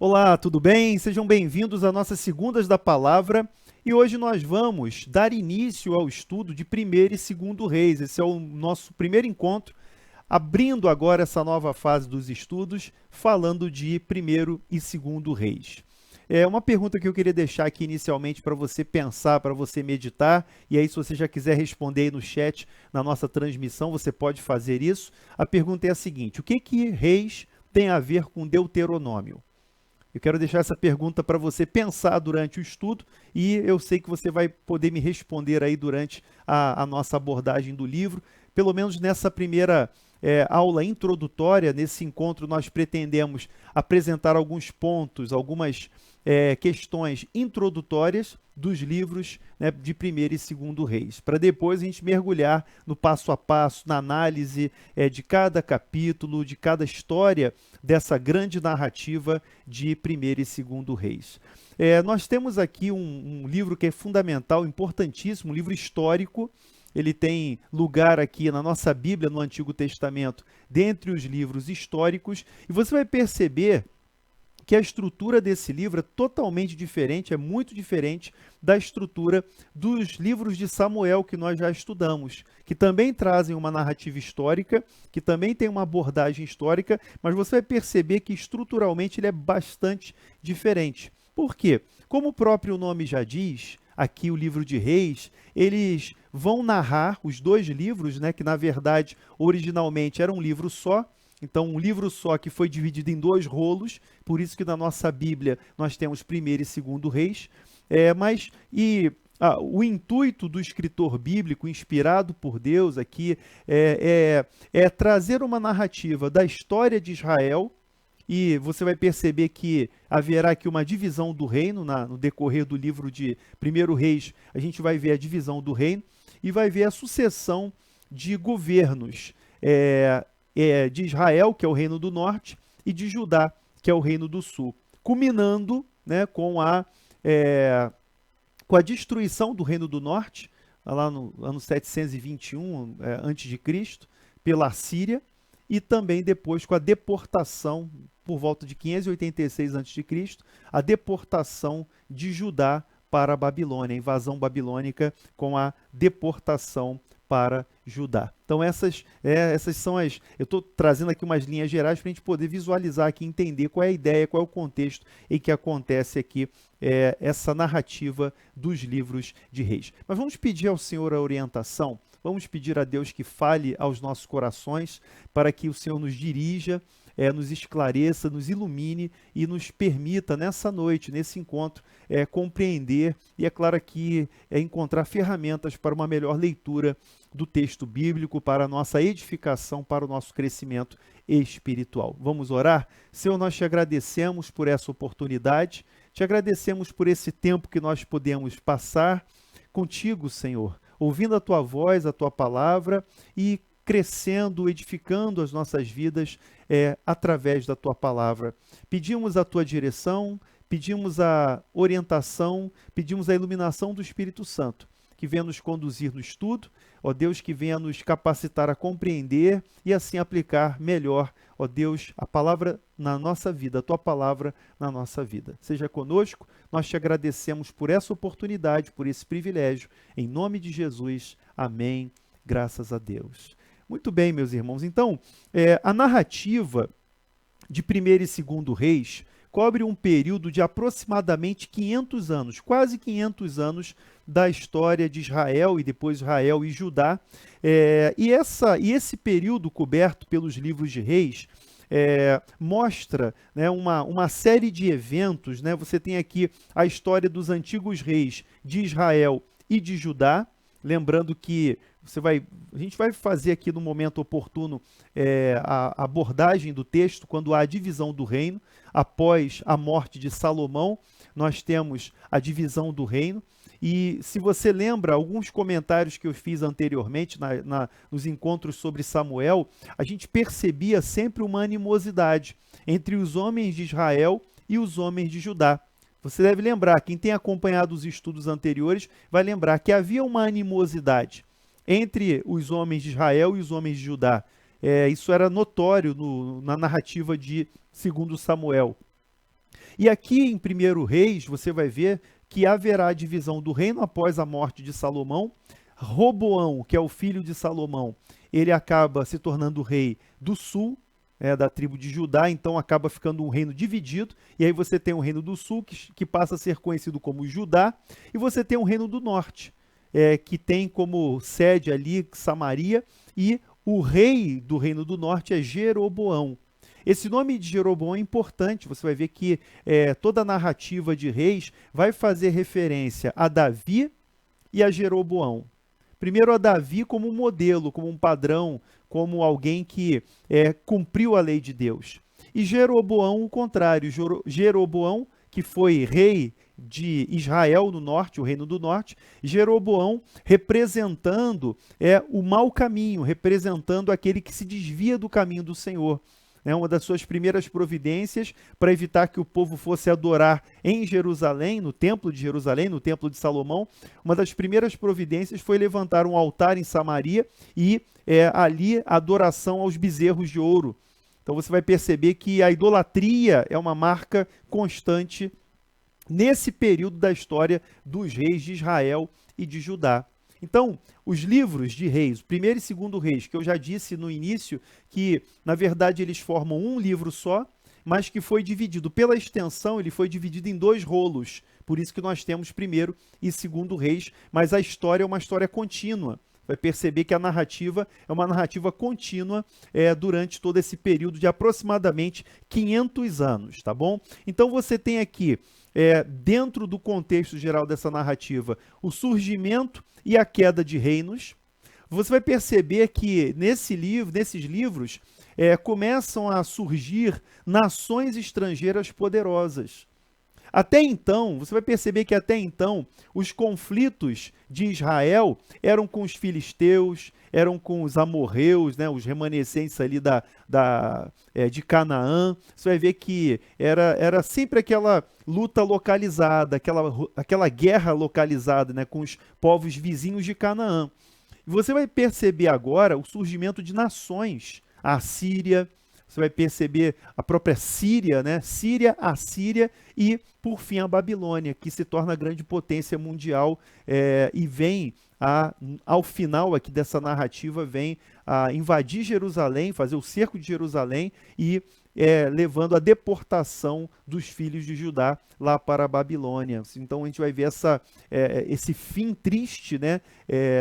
Olá, tudo bem? Sejam bem-vindos à nossa Segundas da Palavra e hoje nós vamos dar início ao estudo de Primeiro e Segundo Reis. Esse é o nosso primeiro encontro, abrindo agora essa nova fase dos estudos, falando de Primeiro e Segundo Reis. É uma pergunta que eu queria deixar aqui inicialmente para você pensar, para você meditar, e aí se você já quiser responder aí no chat, na nossa transmissão, você pode fazer isso. A pergunta é a seguinte: o que Reis tem a ver com Deuteronômio? Eu quero deixar essa pergunta para você pensar durante o estudo e eu sei que você vai poder me responder aí durante a nossa abordagem do livro. Pelo menos nessa primeira aula introdutória, nesse encontro, nós pretendemos apresentar alguns pontos, algumas questões introdutórias dos livros, né, de Primeiro e Segundo Reis, para depois a gente mergulhar no passo a passo, na análise de cada capítulo, de cada história dessa grande narrativa de Primeiro e Segundo Reis. Nós temos aqui um livro que é fundamental, importantíssimo, um livro histórico. Ele tem lugar aqui na nossa Bíblia, no Antigo Testamento, dentre os livros históricos, e você vai perceber que a estrutura desse livro é totalmente diferente, é muito diferente da estrutura dos livros de Samuel que nós já estudamos, que também trazem uma narrativa histórica, que também tem uma abordagem histórica, mas você vai perceber que estruturalmente ele é bastante diferente. Por quê? Como o próprio nome já diz, aqui o livro de Reis, eles vão narrar os dois livros, né, que na verdade originalmente era um livro só. Então, um livro só que foi dividido em dois rolos, por isso que na nossa Bíblia nós temos Primeiro e Segundo Reis. O intuito do escritor bíblico, inspirado por Deus aqui, é trazer uma narrativa da história de Israel, e você vai perceber que haverá aqui uma divisão do reino, no decorrer do livro de Primeiro Reis, a gente vai ver a divisão do reino, e vai ver a sucessão de governos, de Israel, que é o reino do norte, e de Judá, que é o reino do sul, culminando, né, com a destruição do reino do norte, lá no ano 721 antes de Cristo, pela Síria, e também depois com a deportação, por volta de 586 a.C., a deportação de Judá para a Babilônia, a invasão babilônica com a deportação para Judá. Então essas são as... Eu estou trazendo aqui umas linhas gerais para a gente poder visualizar aqui, entender qual é a ideia, qual é o contexto em que acontece aqui essa narrativa dos livros de Reis. Mas vamos pedir ao Senhor a orientação, vamos pedir a Deus que fale aos nossos corações, para que o Senhor nos dirija, nos esclareça, nos ilumine e nos permita nessa noite, nesse encontro, compreender e, é claro, aqui encontrar ferramentas para uma melhor leitura do texto bíblico, para a nossa edificação, para o nosso crescimento espiritual. Vamos orar? Senhor, nós te agradecemos por essa oportunidade, te agradecemos por esse tempo que nós podemos passar contigo, Senhor, ouvindo a tua voz, a tua palavra e crescendo, edificando as nossas vidas através da tua palavra. Pedimos a tua direção, pedimos a orientação, pedimos a iluminação do Espírito Santo, que venha nos conduzir no estudo, ó Deus, que venha nos capacitar a compreender e assim aplicar melhor, ó Deus, a palavra na nossa vida, a tua palavra na nossa vida. Seja conosco, nós te agradecemos por essa oportunidade, por esse privilégio. Em nome de Jesus, amém. Graças a Deus. Muito bem, meus irmãos. Então, a narrativa de Primeiro e Segundo Reis cobre um período de aproximadamente 500 anos, quase 500 anos da história de Israel e depois Israel e Judá. E esse período coberto pelos livros de Reis mostra, né, uma série de eventos, né? Você tem aqui a história dos antigos reis de Israel e de Judá, lembrando que a gente vai fazer aqui no momento oportuno a abordagem do texto, quando há a divisão do reino. Após a morte de Salomão, nós temos a divisão do reino. E se você lembra alguns comentários que eu fiz anteriormente nos encontros sobre Samuel, a gente percebia sempre uma animosidade entre os homens de Israel e os homens de Judá. Você deve lembrar, quem tem acompanhado os estudos anteriores, vai lembrar que havia uma animosidade entre os homens de Israel e os homens de Judá. Isso era notório na narrativa de 2 Samuel. E aqui em 1 Reis, você vai ver que haverá a divisão do reino após a morte de Salomão. Roboão, que é o filho de Salomão, ele acaba se tornando rei do sul, da tribo de Judá, então acaba ficando um reino dividido, e aí você tem um reino do sul, que passa a ser conhecido como Judá, e você tem um reino do norte, que tem como sede ali Samaria, e o rei do reino do norte é Jeroboão. Esse nome de Jeroboão é importante, você vai ver que toda a narrativa de reis vai fazer referência a Davi e a Jeroboão. Primeiro a Davi como um modelo, como um padrão, como alguém que cumpriu a lei de Deus. E Jeroboão o contrário, Jeroboão, que foi rei de Israel no norte, o reino do norte, Jeroboão representando o mau caminho, representando aquele que se desvia do caminho do Senhor. Uma das suas primeiras providências para evitar que o povo fosse adorar em Jerusalém, no templo de Jerusalém, no templo de Salomão, uma das primeiras providências foi levantar um altar em Samaria e ali adoração aos bezerros de ouro. Então você vai perceber que a idolatria é uma marca constante nesse período da história dos reis de Israel e de Judá. Então, os livros de reis, o 1º e 2º reis, que eu já disse no início, que na verdade eles formam um livro só, mas que foi dividido pela extensão, ele foi dividido em 2 rolos. Por isso que nós temos 1º e 2º reis, mas a história é uma história contínua. Vai perceber que a narrativa é uma narrativa contínua durante todo esse período de aproximadamente 500 anos, tá bom? Então você tem aqui, dentro do contexto geral dessa narrativa, o surgimento e a queda de reinos. Você vai perceber que nesses livros começam a surgir nações estrangeiras poderosas. Até então, você vai perceber que até então, os conflitos de Israel eram com os filisteus, eram com os amorreus, né, os remanescentes ali de Canaã. Você vai ver que era sempre aquela luta localizada, aquela guerra localizada, né, com os povos vizinhos de Canaã. E você vai perceber agora o surgimento de nações, a Síria. Você vai perceber a própria Síria, né? Síria, Assíria e, por fim, a Babilônia, que se torna a grande potência mundial e vem, ao final aqui dessa narrativa, vem a invadir Jerusalém, fazer o cerco de Jerusalém e levando a deportação dos filhos de Judá lá para a Babilônia. Então a gente vai ver esse fim triste, né,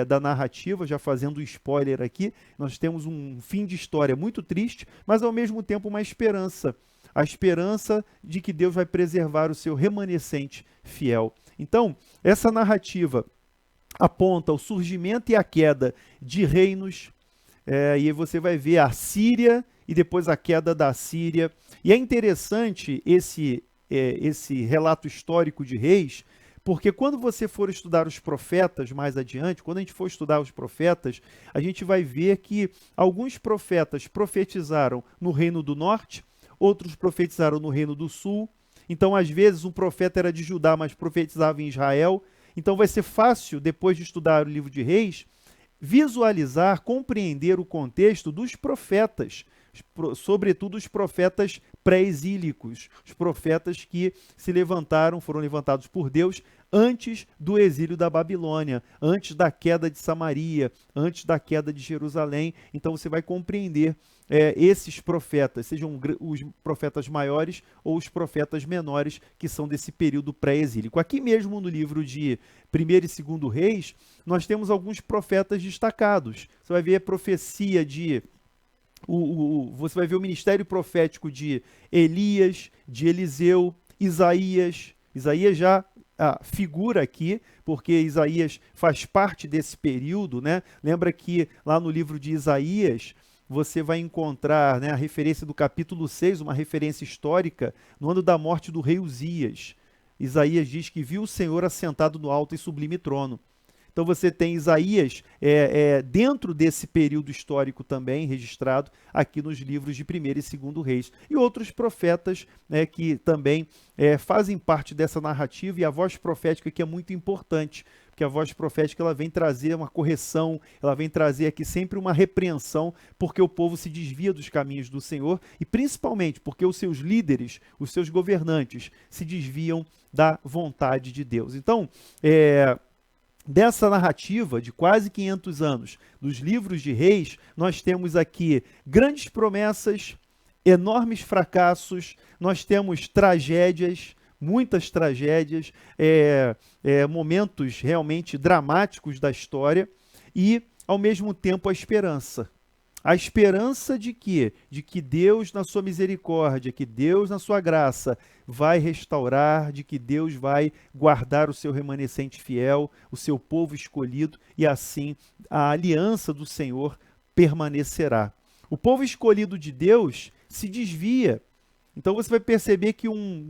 da narrativa, já fazendo um spoiler aqui. Nós temos um fim de história muito triste, mas ao mesmo tempo uma esperança. A esperança de que Deus vai preservar o seu remanescente fiel. Então, essa narrativa aponta o surgimento e a queda de reinos, e aí você vai ver a Síria e depois a queda da Síria. E é interessante esse relato histórico de reis, porque quando você for estudar os profetas mais adiante, quando a gente for estudar os profetas, a gente vai ver que alguns profetas profetizaram no reino do norte, outros profetizaram no reino do sul. Então, às vezes, um profeta era de Judá, mas profetizava em Israel. Então, vai ser fácil, depois de estudar o livro de Reis, visualizar, compreender o contexto dos profetas, sobretudo os profetas pré-exílicos, os profetas que foram levantados por Deus antes do exílio da Babilônia, antes da queda de Samaria, antes da queda de Jerusalém. Então você vai compreender esses profetas, sejam os profetas maiores ou os profetas menores, que são desse período pré-exílico. Aqui mesmo no livro de 1º e 2º Reis, nós temos alguns profetas destacados. Você vai ver a profecia você vai ver o ministério profético de Elias, de Eliseu, Isaías. Isaías já figura aqui, porque Isaías faz parte desse período, né? Lembra que lá no livro de Isaías, você vai encontrar, né, a referência do capítulo 6, uma referência histórica, no ano da morte do rei Uzias. Isaías diz que viu o Senhor assentado no alto e sublime trono. Então você tem Isaías dentro desse período histórico também registrado aqui nos livros de 1º e 2º Reis. E outros profetas, né, que também fazem parte dessa narrativa, e a voz profética que é muito importante, porque a voz profética ela vem trazer uma correção, ela vem trazer aqui sempre uma repreensão, porque o povo se desvia dos caminhos do Senhor e principalmente porque os seus líderes, os seus governantes se desviam da vontade de Deus. Então, dessa narrativa de quase 500 anos dos livros de Reis, nós temos aqui grandes promessas, enormes fracassos, nós temos tragédias, muitas tragédias, momentos realmente dramáticos da história e, ao mesmo tempo, a esperança. A esperança de quê? De que Deus, na sua misericórdia, que Deus, na sua graça, vai restaurar, de que Deus vai guardar o seu remanescente fiel, o seu povo escolhido, e assim a aliança do Senhor permanecerá. O povo escolhido de Deus se desvia. Então você vai perceber que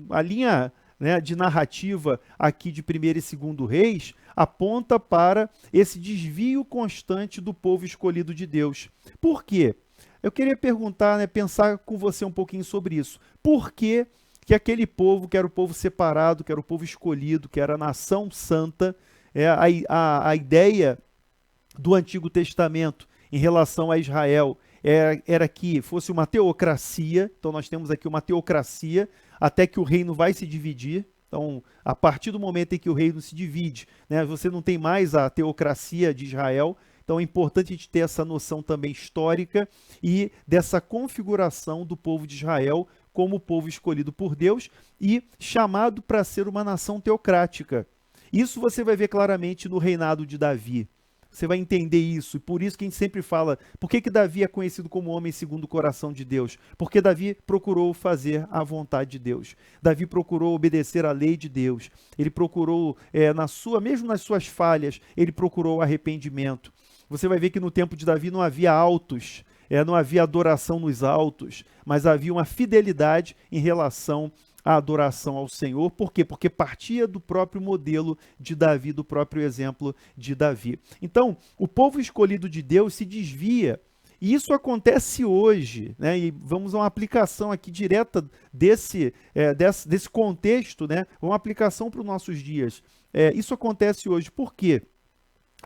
a linha, né, de narrativa aqui de 1º e 2º Reis aponta para esse desvio constante do povo escolhido de Deus. Por quê? Eu queria perguntar, né, pensar com você um pouquinho sobre isso. Por que aquele povo, que era o povo separado, que era o povo escolhido, que era a nação santa, a ideia do Antigo Testamento em relação a Israel era que fosse uma teocracia. Então nós temos aqui uma teocracia, até que o reino vai se dividir. Então, a partir do momento em que o reino se divide, né, você não tem mais a teocracia de Israel. Então é importante a gente ter essa noção também histórica e dessa configuração do povo de Israel como povo escolhido por Deus e chamado para ser uma nação teocrática. Isso você vai ver claramente no reinado de Davi. Você vai entender isso, e por isso que a gente sempre fala, por que Davi é conhecido como homem segundo o coração de Deus? Porque Davi procurou fazer a vontade de Deus. Davi procurou obedecer à lei de Deus. Ele procurou, mesmo nas suas falhas, ele procurou arrependimento. Você vai ver que no tempo de Davi não havia altos, não havia adoração nos altos, mas havia uma fidelidade em relação a adoração ao Senhor. Por quê? Porque partia do próprio modelo de Davi, do próprio exemplo de Davi. Então, o povo escolhido de Deus se desvia, e isso acontece hoje, né? E vamos a uma aplicação aqui direta desse contexto, né? Uma aplicação para os nossos dias. Isso acontece hoje. Por quê?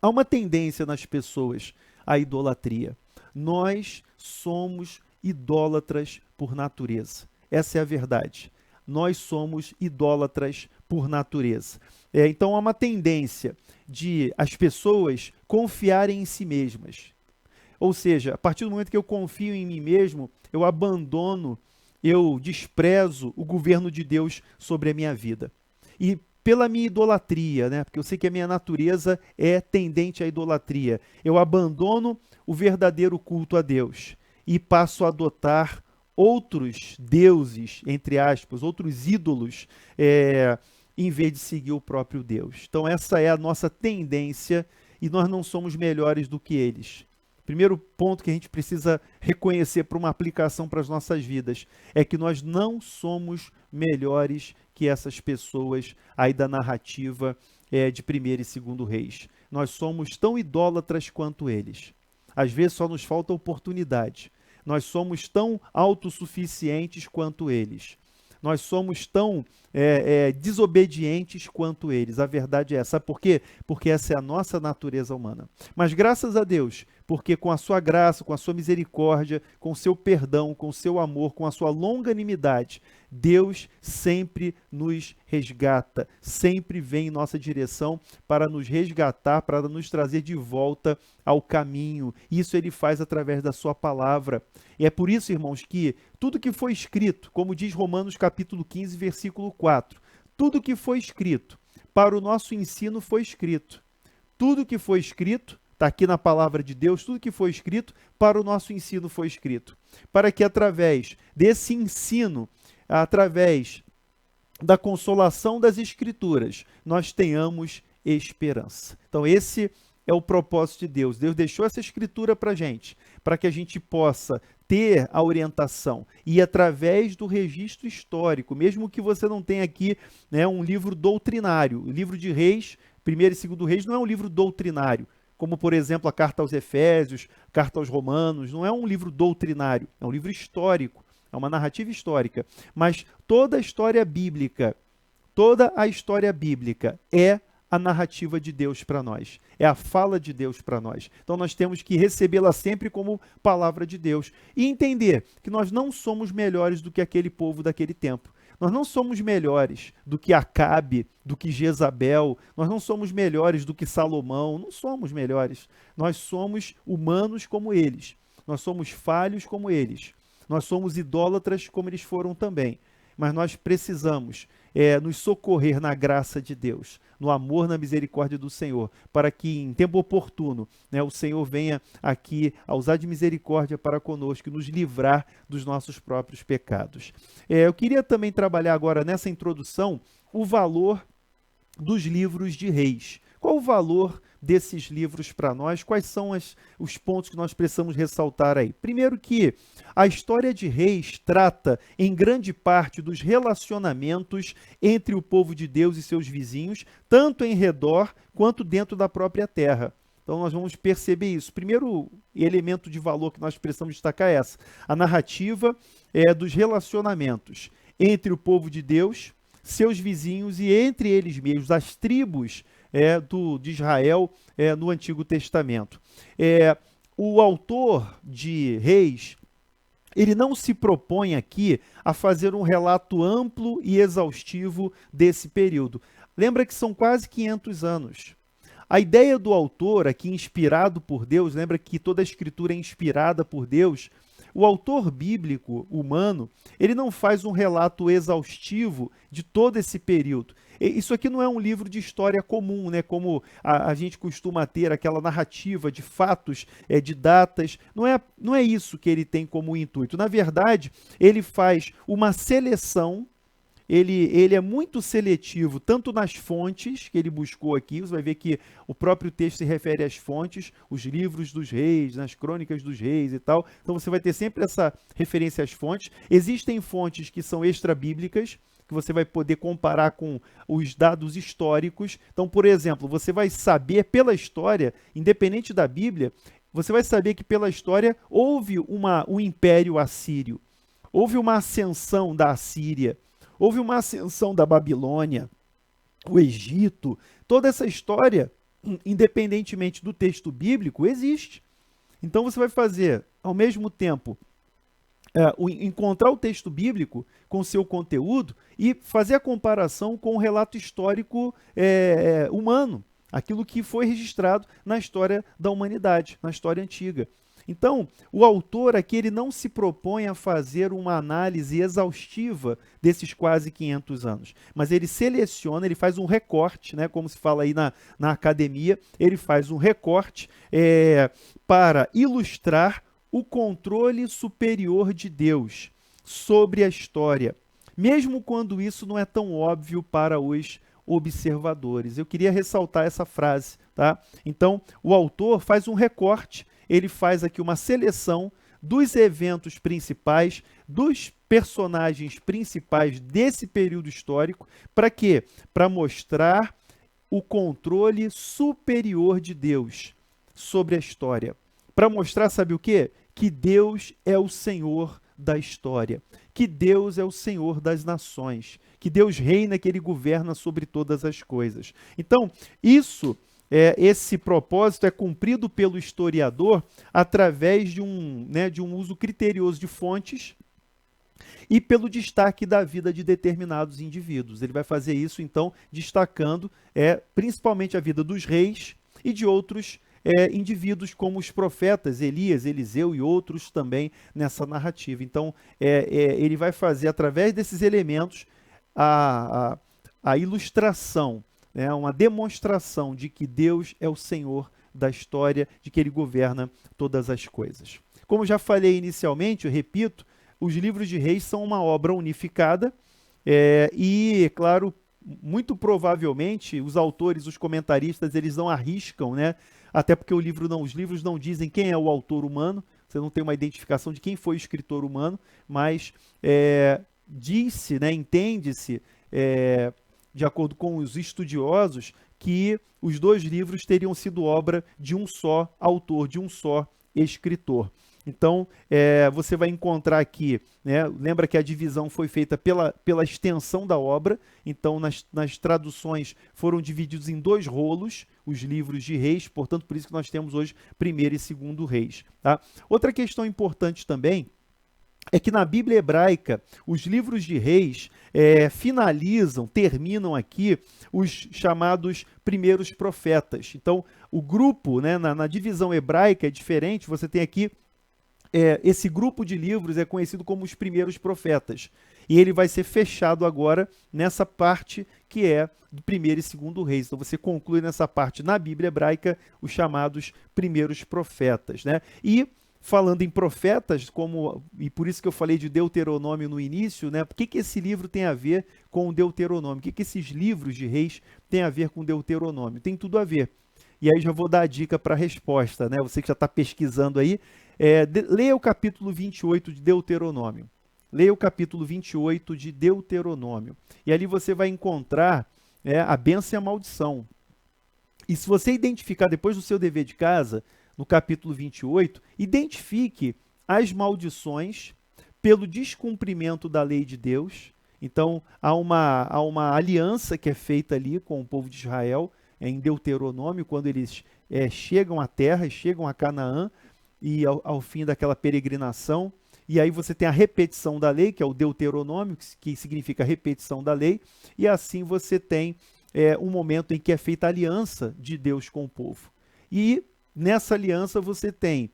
Há uma tendência nas pessoas à idolatria. Nós somos idólatras por natureza. Essa é a verdade. Nós somos idólatras por natureza. Então há uma tendência de as pessoas confiarem em si mesmas. Ou seja, a partir do momento que eu confio em mim mesmo, eu abandono, eu desprezo o governo de Deus sobre a minha vida. E pela minha idolatria, né? Porque eu sei que a minha natureza é tendente à idolatria, eu abandono o verdadeiro culto a Deus e passo a adotar outros deuses, entre aspas, outros ídolos, em vez de seguir o próprio Deus. Então essa é a nossa tendência e nós não somos melhores do que eles. Primeiro ponto que a gente precisa reconhecer para uma aplicação para as nossas vidas é que nós não somos melhores que essas pessoas aí da narrativa de 1º e 2º Reis. Nós somos tão idólatras quanto eles. Às vezes só nos falta oportunidade. Nós somos tão autossuficientes quanto eles. Nós somos tão desobedientes quanto eles. A verdade é essa. Sabe por quê? Porque essa é a nossa natureza humana. Mas graças a Deus, porque com a sua graça, com a sua misericórdia, com o seu perdão, com o seu amor, com a sua longanimidade, Deus sempre nos resgata, sempre vem em nossa direção para nos resgatar, para nos trazer de volta ao caminho. Isso ele faz através da sua palavra. E é por isso, irmãos, que tudo que foi escrito, como diz Romanos capítulo 15, versículo 4, tudo que foi escrito para o nosso ensino foi escrito. Tudo que foi escrito, está aqui na palavra de Deus, tudo que foi escrito para o nosso ensino foi escrito. Para que através desse ensino, através da consolação das Escrituras, nós tenhamos esperança. Então esse é o propósito de Deus. Deus deixou essa Escritura para a gente gente possa ter a orientação e através do registro histórico, mesmo que você não tenha aqui, né, um livro doutrinário. O livro de Reis, 1º e 2º Reis, não é um livro doutrinário, como, por exemplo, a carta aos Efésios, a carta aos Romanos, não é um livro doutrinário, é um livro histórico, é uma narrativa histórica. Mas toda a história bíblica é a narrativa de Deus para nós, é a fala de Deus para nós. Então nós temos que recebê-la sempre como palavra de Deus e entender que nós não somos melhores do que aquele povo daquele tempo. Nós não somos melhores do que Acabe, do que Jezabel, nós não somos melhores do que Salomão, não somos melhores. Nós somos humanos como eles, nós somos falhos como eles, nós somos idólatras como eles foram também. Mas nós precisamos nos socorrer na graça de Deus, no amor, na misericórdia do Senhor, para que em tempo oportuno, né, o Senhor venha aqui a usar de misericórdia para conosco e nos livrar dos nossos próprios pecados. Eu queria também trabalhar agora nessa introdução o valor dos livros de Reis. Qual o valor desses livros para nós? Quais são os pontos que nós precisamos ressaltar aí? Primeiro que a história de Reis trata, em grande parte, dos relacionamentos entre o povo de Deus e seus vizinhos, tanto em redor quanto dentro da própria terra. Então nós vamos perceber isso. Primeiro elemento de valor que nós precisamos destacar é essa. A narrativa dos relacionamentos entre o povo de Deus, seus vizinhos e entre eles mesmos, as tribos de Israel no Antigo Testamento. O autor de Reis, ele não se propõe aqui a fazer um relato amplo e exaustivo desse período. Lembra que são quase 500 anos. A ideia do autor aqui, inspirado por Deus, lembra que toda a escritura é inspirada por Deus. O autor bíblico humano, ele não faz um relato exaustivo de todo esse período. Isso aqui não é um livro de história comum, né? Como a gente costuma ter aquela narrativa de fatos, de datas. Não é isso que ele tem como intuito. Na verdade, ele faz uma seleção. Ele é muito seletivo, tanto nas fontes que ele buscou aqui, você vai ver que o próprio texto se refere às fontes, os livros dos reis, nas crônicas dos reis e tal. Então você vai ter sempre essa referência às fontes. Existem fontes que são extra-bíblicas, que você vai poder comparar com os dados históricos. Então, por exemplo, você vai saber pela história, independente da Bíblia, você vai saber que pela história houve um império assírio, houve uma ascensão da Assíria, houve uma ascensão da Babilônia, o Egito. Toda essa história, independentemente do texto bíblico, existe. Então você vai fazer, ao mesmo tempo, encontrar o texto bíblico com seu conteúdo e fazer a comparação com o relato histórico humano, aquilo que foi registrado na história da humanidade, na história antiga. Então, o autor aqui ele não se propõe a fazer uma análise exaustiva desses quase 500 anos, mas ele seleciona, ele faz um recorte, né, como se fala aí na academia, ele faz um recorte para ilustrar o controle superior de Deus sobre a história, mesmo quando isso não é tão óbvio para os observadores. Eu queria ressaltar essa frase, tá? Então, o autor faz um recorte, ele faz aqui uma seleção dos eventos principais, dos personagens principais desse período histórico, para quê? Para mostrar o controle superior de Deus sobre a história. Para mostrar, sabe o quê? Que Deus é o Senhor da história, que Deus é o Senhor das nações, que Deus reina, que Ele governa sobre todas as coisas. Então, esse propósito é cumprido pelo historiador através de um uso criterioso de fontes e pelo destaque da vida de determinados indivíduos. Ele vai fazer isso, então, destacando principalmente a vida dos reis e de outros indivíduos como os profetas, Elias, Eliseu e outros também nessa narrativa. Então, ele vai fazer, através desses elementos, a ilustração, uma demonstração de que Deus é o Senhor da história, de que Ele governa todas as coisas. Como já falei inicialmente, eu repito, os livros de Reis são uma obra unificada e, claro, muito provavelmente os autores, os comentaristas, eles não arriscam, até porque os livros não dizem quem é o autor humano, você não tem uma identificação de quem foi o escritor humano, mas diz-se, entende-se, de acordo com os estudiosos, que os dois livros teriam sido obra de um só autor, de um só escritor. Então, você vai encontrar aqui, né, lembra que a divisão foi feita pela extensão da obra, então nas traduções foram divididos em 2 rolos, os livros de Reis, portanto, por isso que nós temos hoje primeiro e segundo Reis. Tá? Outra questão importante também é que na Bíblia hebraica, os livros de Reis terminam aqui os chamados primeiros profetas. Então, o grupo, né, na divisão hebraica é diferente, você tem aqui esse grupo de livros é conhecido como os primeiros profetas. E ele vai ser fechado agora nessa parte que é do primeiro e segundo Reis. Então você conclui nessa parte na Bíblia hebraica os chamados primeiros profetas, né? E falando em profetas, e por isso que eu falei de Deuteronômio no início, né? Por que esse livro tem a ver com o Deuteronômio? O que esses livros de Reis têm a ver com o Deuteronômio? Tem tudo a ver. E aí já vou dar a dica para a resposta, né? Você que já está pesquisando aí, leia o capítulo 28 de Deuteronômio. Leia o capítulo 28 de Deuteronômio. E ali você vai encontrar a bênção e a maldição. E se você identificar depois do seu dever de casa, no capítulo 28, identifique as maldições pelo descumprimento da lei de Deus. Então, há uma aliança que é feita ali com o povo de Israel, em Deuteronômio, quando eles chegam à terra, chegam a Canaã, e ao fim daquela peregrinação, e aí você tem a repetição da lei, que é o Deuteronômio, que significa repetição da lei, e assim você tem um momento em que é feita a aliança de Deus com o povo. E nessa aliança você tem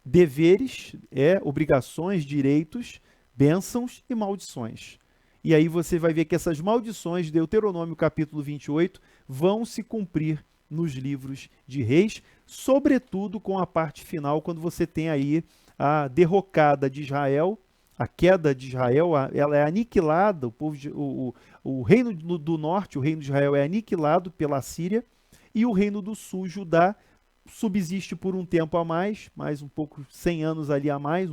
deveres, obrigações, direitos, bênçãos e maldições. E aí você vai ver que essas maldições de Deuteronômio capítulo 28 vão se cumprir nos livros de Reis, sobretudo com a parte final, quando você tem aí a derrocada de Israel, a queda de Israel, ela é aniquilada, o reino do norte, o reino de Israel é aniquilado pela Síria, e o reino do sul, Judá, subsiste por um tempo a mais um pouco, 100 anos ali a mais,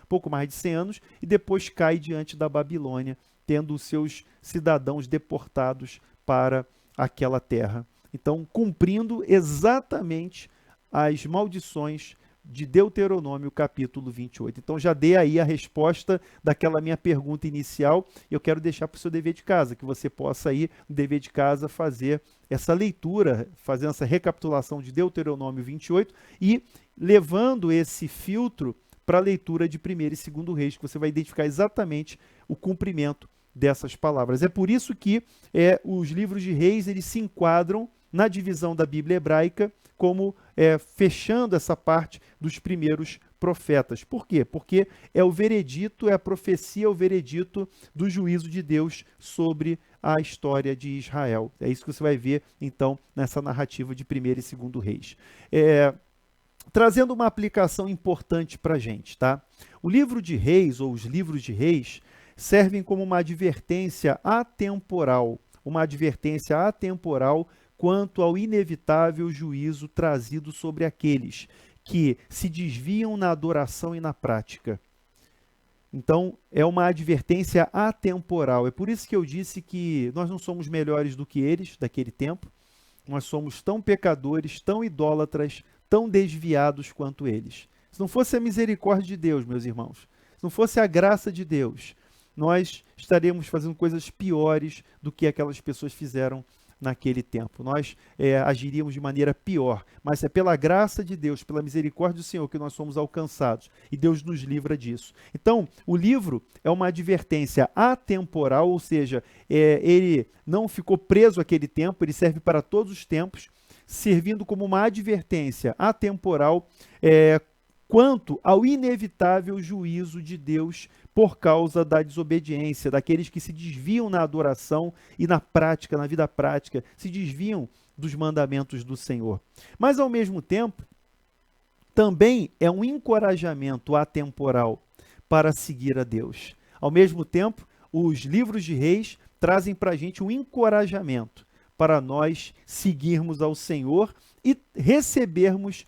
pouco mais de 100 anos, e depois cai diante da Babilônia, tendo os seus cidadãos deportados para aquela terra. Então, cumprindo exatamente as maldições de Deuteronômio capítulo 28. Então, já dei aí a resposta daquela minha pergunta inicial. Eu quero deixar para o seu dever de casa, que você possa aí, no dever de casa, fazer essa leitura, fazendo essa recapitulação de Deuteronômio 28 e levando esse filtro para a leitura de 1º e 2º Reis, que você vai identificar exatamente o cumprimento dessas palavras. É por isso que os livros de Reis eles se enquadram na divisão da Bíblia hebraica como fechando essa parte dos primeiros profetas. Por quê? Porque é o veredito, é a profecia, o veredito do juízo de Deus sobre a história de Israel. É isso que você vai ver, então, nessa narrativa de 1º e 2º Reis. Trazendo uma aplicação importante para a gente, tá? O livro de Reis, ou os livros de Reis, servem como uma advertência atemporal quanto ao inevitável juízo trazido sobre aqueles que se desviam na adoração e na prática. Então, é uma advertência atemporal. É por isso que eu disse que nós não somos melhores do que eles, daquele tempo. Nós somos tão pecadores, tão idólatras, tão desviados quanto eles. Se não fosse a misericórdia de Deus, meus irmãos, se não fosse a graça de Deus, nós estaremos fazendo coisas piores do que aquelas pessoas fizeram naquele tempo. Nós agiríamos de maneira pior, mas é pela graça de Deus, pela misericórdia do Senhor que nós somos alcançados, e Deus nos livra disso. Então, o livro é uma advertência atemporal, ou seja, ele não ficou preso àquele tempo, ele serve para todos os tempos, servindo como uma advertência atemporal quanto ao inevitável juízo de Deus por causa da desobediência, daqueles que se desviam na adoração e na prática, na vida prática, se desviam dos mandamentos do Senhor. Mas, ao mesmo tempo, também é um encorajamento atemporal para seguir a Deus. Ao mesmo tempo, os livros de Reis trazem para a gente um encorajamento para nós seguirmos ao Senhor e recebermos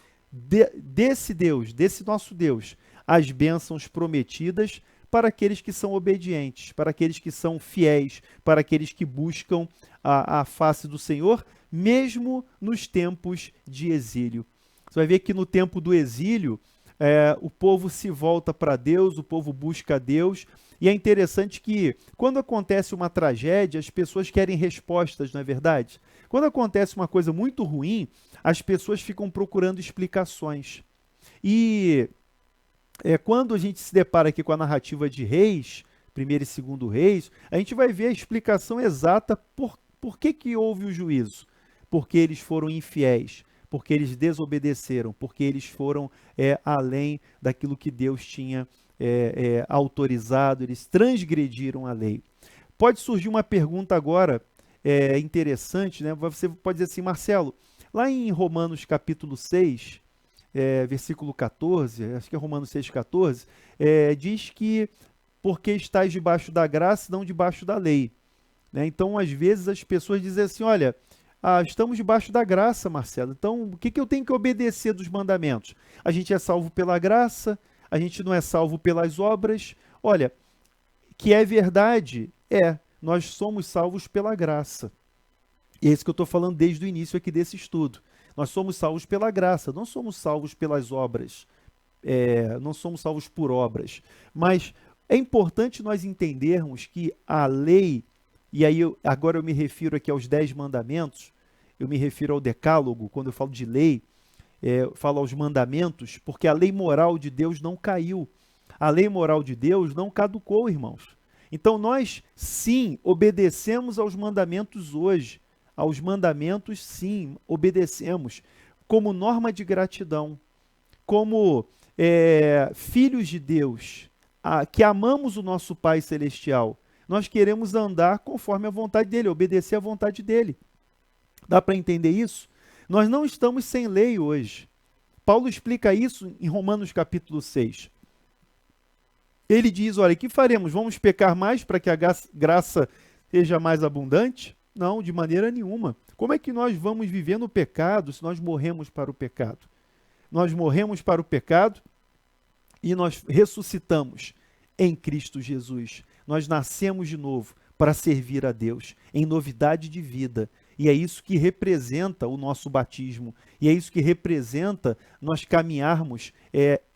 desse Deus, desse nosso Deus, as bênçãos prometidas para aqueles que são obedientes, para aqueles que são fiéis, para aqueles que buscam a face do Senhor, mesmo nos tempos de exílio. Você vai ver que no tempo do exílio, o povo se volta para Deus, o povo busca Deus, e é interessante que quando acontece uma tragédia, as pessoas querem respostas, não é verdade? Quando acontece uma coisa muito ruim, as pessoas ficam procurando explicações. E quando a gente se depara aqui com a narrativa de Reis, primeiro e segundo Reis, a gente vai ver a explicação exata por que houve o juízo. Porque eles foram infiéis, porque eles desobedeceram, porque eles foram além daquilo que Deus tinha autorizado, eles transgrediram a lei. Pode surgir uma pergunta agora interessante, né? Você pode dizer assim, Marcelo, lá em Romanos capítulo 6, versículo 14, acho que é Romanos 6,14, diz que porque estáis debaixo da graça, não debaixo da lei. Né? Então, às vezes, as pessoas dizem assim, olha, estamos debaixo da graça, Marcelo, então o que eu tenho que obedecer dos mandamentos? A gente é salvo pela graça, a gente não é salvo pelas obras. Olha, que é verdade, nós somos salvos pela graça. E é isso que eu estou falando desde o início aqui desse estudo. Nós somos salvos pela graça, não somos salvos pelas obras, não somos salvos por obras. Mas é importante nós entendermos que a lei, e aí agora eu me refiro aqui aos 10 mandamentos, eu me refiro ao decálogo, quando eu falo de lei, eu falo aos mandamentos, porque a lei moral de Deus não caiu. A lei moral de Deus não caducou, irmãos. Então nós, sim, obedecemos aos mandamentos hoje. Aos mandamentos, sim, obedecemos. Como norma de gratidão. Como filhos de Deus, que amamos o nosso Pai Celestial. Nós queremos andar conforme a vontade dEle, obedecer à vontade dEle. Dá para entender isso? Nós não estamos sem lei hoje. Paulo explica isso em Romanos capítulo 6. Ele diz, olha, o que faremos? Vamos pecar mais para que a graça seja mais abundante? Não, de maneira nenhuma. Como é que nós vamos viver no pecado se nós morremos para o pecado? Nós morremos para o pecado e nós ressuscitamos em Cristo Jesus. Nós nascemos de novo para servir a Deus em novidade de vida. E é isso que representa o nosso batismo. E é isso que representa nós caminharmos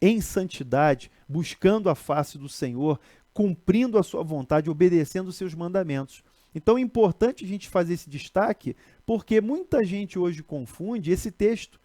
em santidade, buscando a face do Senhor, cumprindo a sua vontade, obedecendo os seus mandamentos. Então é importante a gente fazer esse destaque, porque muita gente hoje confunde esse texto,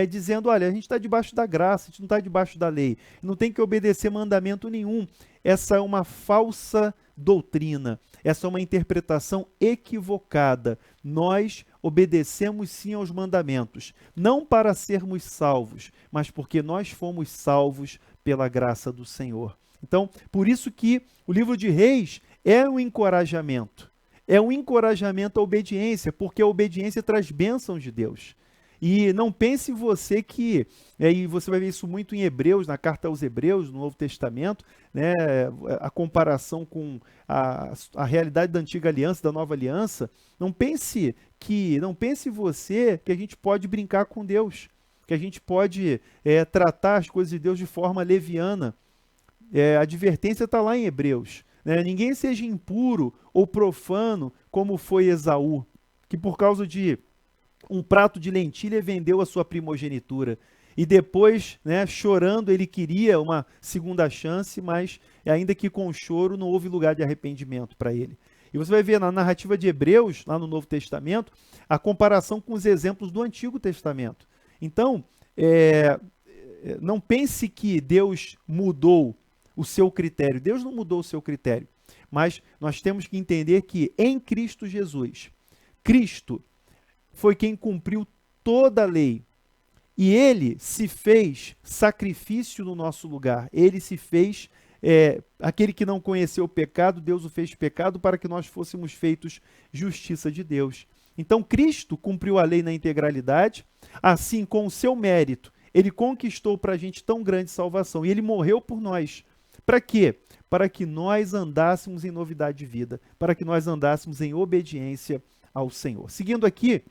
dizendo, olha, a gente está debaixo da graça, a gente não está debaixo da lei, não tem que obedecer mandamento nenhum. Essa é uma falsa doutrina, essa é uma interpretação equivocada. Nós obedecemos sim aos mandamentos, não para sermos salvos, mas porque nós fomos salvos pela graça do Senhor. Então, por isso que o livro de Reis é um encorajamento à obediência, porque a obediência traz bênçãos de Deus. E não pense você que, e você vai ver isso muito em Hebreus, na carta aos Hebreus, no Novo Testamento, né, a comparação com a realidade da antiga aliança, da nova aliança. Não pense você que a gente pode brincar com Deus, que a gente pode tratar as coisas de Deus de forma leviana. A advertência está lá em Hebreus. Ninguém seja impuro ou profano como foi Esaú, que por causa de um prato de lentilha vendeu a sua primogenitura. E depois, chorando, ele queria uma segunda chance, mas ainda que com choro não houve lugar de arrependimento para ele. E você vai ver na narrativa de Hebreus, lá no Novo Testamento, a comparação com os exemplos do Antigo Testamento. Então, não pense que Deus mudou o seu critério. Deus não mudou o seu critério. Mas nós temos que entender que em Cristo Jesus, Cristo foi quem cumpriu toda a lei. E ele se fez sacrifício no nosso lugar. Ele se fez, aquele que não conheceu o pecado, Deus o fez pecado para que nós fôssemos feitos justiça de Deus. Então Cristo cumpriu a lei na integralidade, assim com o seu mérito, ele conquistou para a gente tão grande salvação. E ele morreu por nós. Para quê? Para que nós andássemos em novidade de vida, para que nós andássemos em obediência ao Senhor. Seguindo aqui,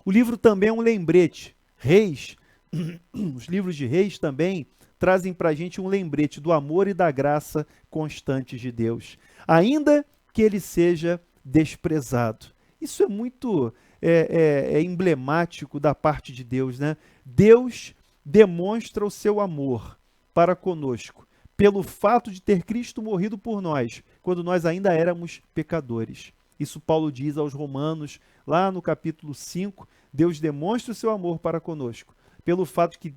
o livro também é um lembrete. Reis, os livros de Reis também trazem para a gente um lembrete do amor e da graça constantes de Deus, ainda que ele seja desprezado. Isso é muito emblemático da parte de Deus, né? Deus demonstra o seu amor para conosco, pelo fato de ter Cristo morrido por nós, quando nós ainda éramos pecadores. Isso Paulo diz aos Romanos, lá no capítulo 5, Deus demonstra o seu amor para conosco, pelo fato que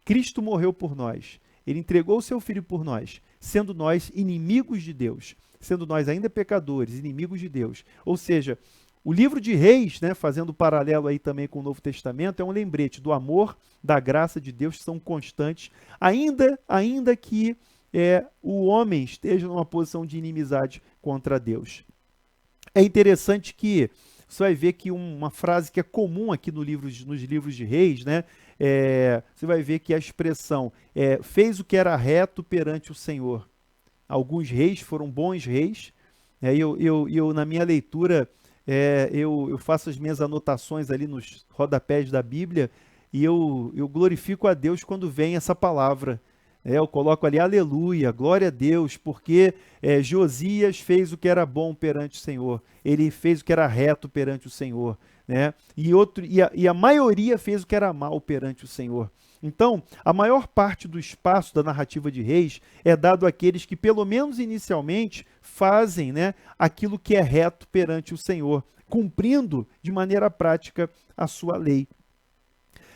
Cristo morreu por nós. Ele entregou o seu Filho por nós, sendo nós inimigos de Deus, sendo nós ainda pecadores, inimigos de Deus. Ou seja, o livro de Reis, né, fazendo paralelo aí também com o Novo Testamento, é um lembrete do amor, da graça de Deus, que são constantes, ainda que o homem esteja numa posição de inimizade contra Deus. É interessante que você vai ver que uma frase que é comum aqui nos livros de Reis, né? Você vai ver que a expressão fez o que era reto perante o Senhor. Alguns reis foram bons reis. Eu na minha leitura, eu faço as minhas anotações ali nos rodapés da Bíblia e eu glorifico a Deus quando vem essa palavra. Eu coloco ali, aleluia, glória a Deus, porque Josias fez o que era bom perante o Senhor, ele fez o que era reto perante o Senhor, né? E a maioria fez o que era mal perante o Senhor. Então, a maior parte do espaço da narrativa de Reis é dado àqueles que, pelo menos inicialmente, fazem, né, aquilo que é reto perante o Senhor, cumprindo de maneira prática a sua lei.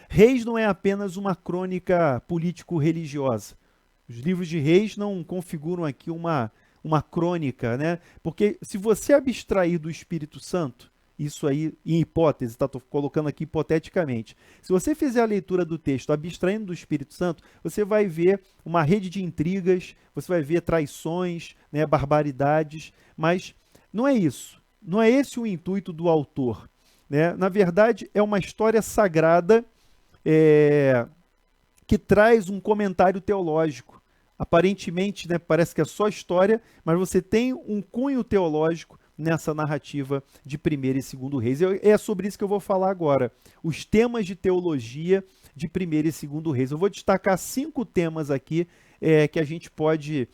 Reis não é apenas uma crônica político-religiosa. Os livros de Reis não configuram aqui uma crônica, né? Porque se você abstrair do Espírito Santo, isso aí em hipótese, estou colocando aqui hipoteticamente, se você fizer a leitura do texto abstraindo do Espírito Santo, você vai ver uma rede de intrigas, você vai ver traições, né, barbaridades, mas não é isso. Não é esse o intuito do autor, né? Na verdade, é uma história sagrada que traz um comentário teológico. Aparentemente, né, parece que é só história, mas você tem um cunho teológico nessa narrativa de 1º e 2º Reis. É sobre isso que eu vou falar agora. Os temas de teologia de 1º e 2º Reis. Eu vou destacar 5 temas aqui que a gente pode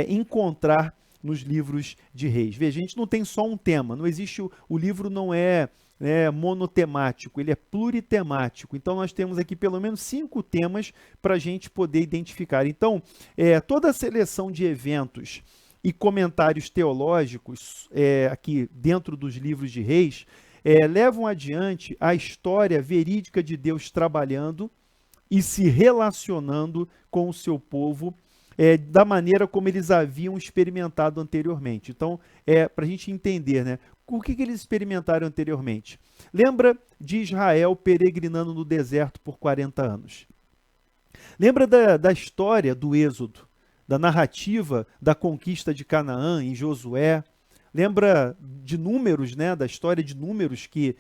encontrar nos livros de Reis. Veja, a gente não tem só um tema, não existe o livro não é monotemático, ele é pluritemático. Então, nós temos aqui pelo menos 5 temas para a gente poder identificar. Então, toda a seleção de eventos e comentários teológicos aqui dentro dos livros de Reis levam adiante a história verídica de Deus trabalhando e se relacionando com o seu povo da maneira como eles haviam experimentado anteriormente. Então, para a gente entender, né? O que eles experimentaram anteriormente? Lembra de Israel peregrinando no deserto por 40 anos. Lembra da história do Êxodo, da narrativa da conquista de Canaã em Josué. Lembra de Números, né? Da história de Números, que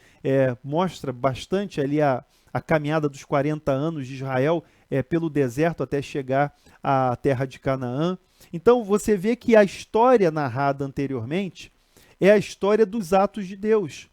mostra bastante ali a caminhada dos 40 anos de Israel pelo deserto até chegar à terra de Canaã. Então, você vê que a história narrada anteriormente é a história dos atos de Deus,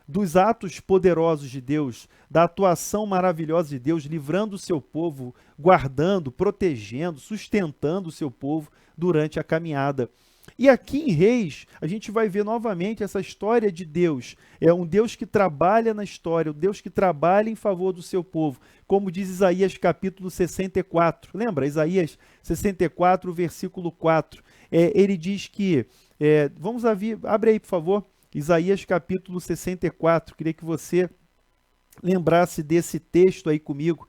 dos atos poderosos de Deus, da atuação maravilhosa de Deus, livrando o seu povo, guardando, protegendo, sustentando o seu povo durante a caminhada. E aqui em Reis, a gente vai ver novamente essa história de Deus. É um Deus que trabalha na história, um Deus que trabalha em favor do seu povo. Como diz Isaías capítulo 64. Lembra? Isaías 64, versículo 4. Ele diz que... vamos abre aí, por favor. Isaías capítulo 64. Queria que você lembrasse desse texto aí comigo.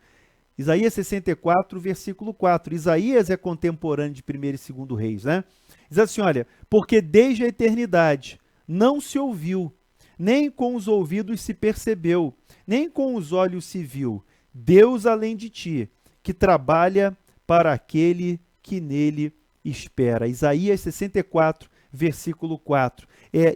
Isaías 64, versículo 4. Isaías é contemporâneo de 1º e 2º Reis, né? Diz assim, olha, porque desde a eternidade não se ouviu, nem com os ouvidos se percebeu, nem com os olhos se viu, Deus além de ti, que trabalha para aquele que nele espera. Isaías 64, versículo 4.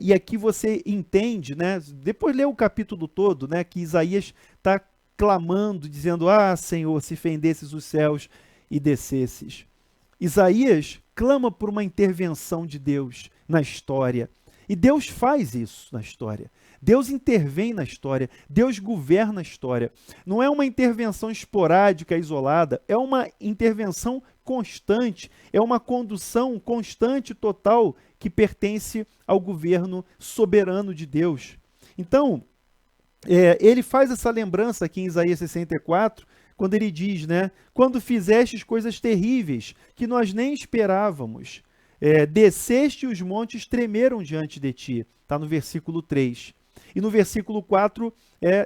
E aqui você entende, né? Depois lê o capítulo todo, né? Que Isaías está clamando, dizendo, Senhor, se fendesses os céus e descesses. Isaías clama por uma intervenção de Deus na história. E Deus faz isso na história. Deus intervém na história. Deus governa a história. Não é uma intervenção esporádica, isolada. É uma intervenção constante. É uma condução constante, total, que pertence ao governo soberano de Deus. Então, ele faz essa lembrança aqui em Isaías 64, quando ele diz, né? Quando fizestes coisas terríveis que nós nem esperávamos, desceste e os montes tremeram diante de ti. Está no versículo 3. E no versículo 4,